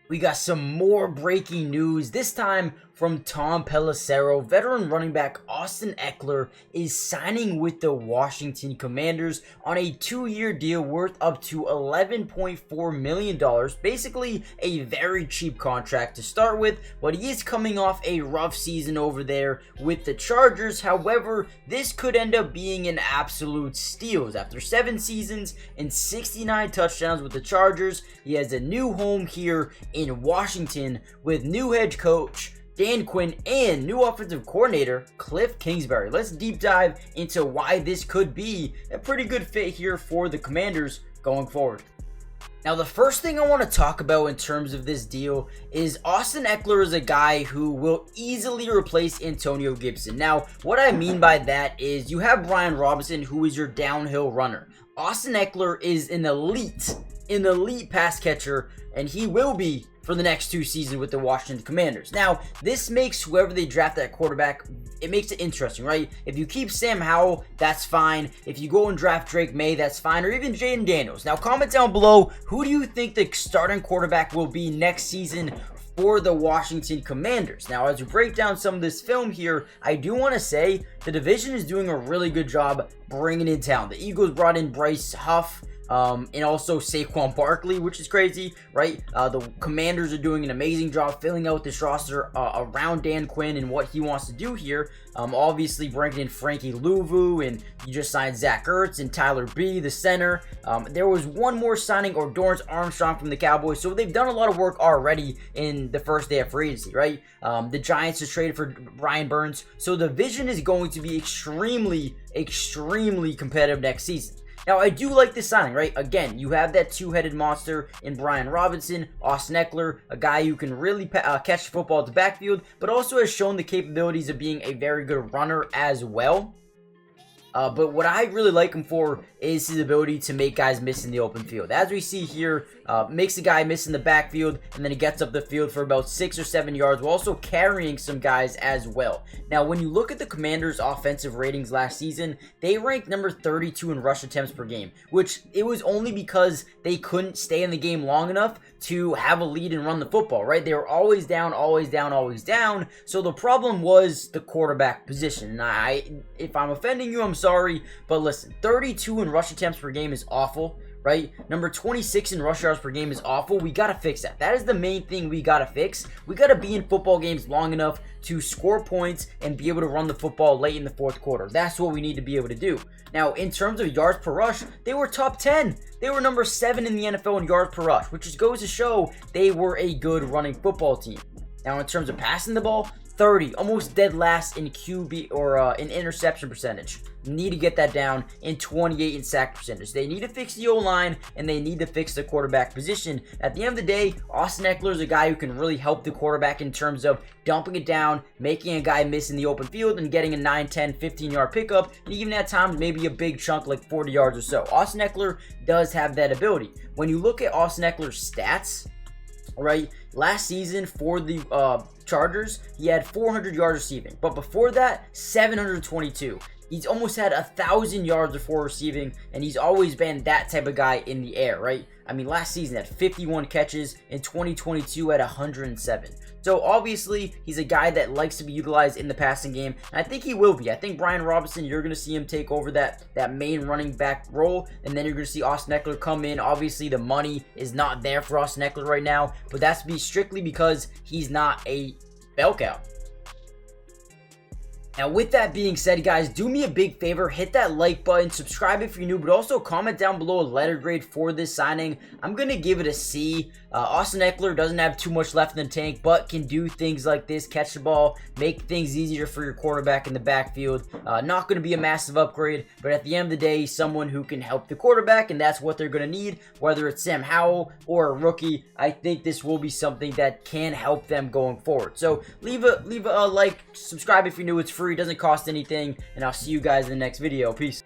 We got some more breaking news, this time from Tom Pelissero. Veteran running back Austin Ekeler is signing with the Washington Commanders on a 2-year deal worth up to $11.4 million. Basically, a very cheap contract to start with, but he is coming off a rough season over there with the Chargers. However, this could end up being an absolute steal. After 7 seasons and 69 touchdowns with the Chargers, he has a new home here in Washington with new head coach Dan Quinn and new offensive coordinator Cliff Kingsbury. Let's deep dive into why this could be a pretty good fit here for the Commanders going forward. Now, the first thing I want to talk about in terms of this deal is Austin Ekeler is a guy who will easily replace Antonio Gibson. Now, what I mean by that is you have Brian Robinson, who is your downhill runner. Austin Ekeler is an elite pass catcher, and he will be for the next 2 seasons with the Washington Commanders. Now, this makes whoever they draft at quarterback, it makes it interesting, right? If you keep Sam Howell, that's fine. If you go and draft Drake May, that's fine. Or even Jaden Daniels. Now, comment down below, who do you think the starting quarterback will be next season for the Washington Commanders? Now, as we break down some of this film here, I do want to say the division is doing a really good job bringing in talent. The Eagles brought in Bryce Huff, and also Saquon Barkley, which is crazy, right? The Commanders are doing an amazing job filling out this roster around Dan Quinn and what he wants to do here. Obviously bringing in Frankie Louvu, and you just signed Zach Ertz and Tyler B, the center. There was one more signing, or Dorrance Armstrong from the Cowboys, so they've done a lot of work already in the first day of free agency, right? The Giants just traded for Brian Burns, so the division is going to be extremely competitive next season. Now, I do like this signing, right? Again, you have that two-headed monster in Brian Robinson, Austin Ekeler, a guy who can really catch the football at the backfield, but also has shown the capabilities of being a very good runner as well. But what I really like him for is his ability to make guys miss in the open field. As we see here, makes a guy miss in the backfield, and then he gets up the field for about 6 or 7 yards, while also carrying some guys as well. Now, when you look at the Commanders' offensive ratings last season, they ranked number 32 in rush attempts per game, which it was only because they couldn't stay in the game long enough to have a lead and run the football, right? They were always down. So the problem was the quarterback position. And if I'm offending you, I'm sorry, but listen, 32 in rush attempts per game is awful, right? Number 26 in rush yards per game is awful. We got to fix that. That is the main thing we got to fix. We got to be in football games long enough to score points and be able to run the football late in the fourth quarter. That's what we need to be able to do. Now, in terms of yards per rush, they were top 10. They were number 7 in the NFL in yards per rush, which just goes to show they were a good running football team. Now, in terms of passing the ball, 30, almost dead last in QB or in interception percentage. Need to get that down, in 28 in sack percentage. They need to fix the O-line, and they need to fix the quarterback position. At the end of the day, Austin Ekeler is a guy who can really help the quarterback in terms of dumping it down, making a guy miss in the open field, and getting a 9, 10, 15-yard pickup, and even at times maybe a big chunk like 40 yards or so. Austin Ekeler does have that ability. When you look at Austin Ekeler's stats, right, last season for the Chargers, he had 400 yards receiving, but before that, 722. He's almost had 1,000 yards before receiving, and he's always been that type of guy in the air, right? I mean, last season had 51 catches, in 2022 had 107. So obviously, he's a guy that likes to be utilized in the passing game, and I think he will be. I think Brian Robinson, you're going to see him take over that main running back role, and then you're going to see Austin Ekeler come in. Obviously, the money is not there for Austin Ekeler right now, but that's strictly because he's not a bell cow. Now, with that being said, guys, do me a big favor, hit that like button, subscribe if you're new, but also comment down below a letter grade for this signing. I'm going to give it a C. Austin Ekeler doesn't have too much left in the tank, but can do things like this, catch the ball, make things easier for your quarterback in the backfield. Not going to be a massive upgrade, but at the end of the day, someone who can help the quarterback, and that's what they're going to need, whether it's Sam Howell or a rookie. I think this will be something that can help them going forward. So leave a like, subscribe if you're new, it's free, doesn't cost anything, and I'll see you guys in the next video. Peace.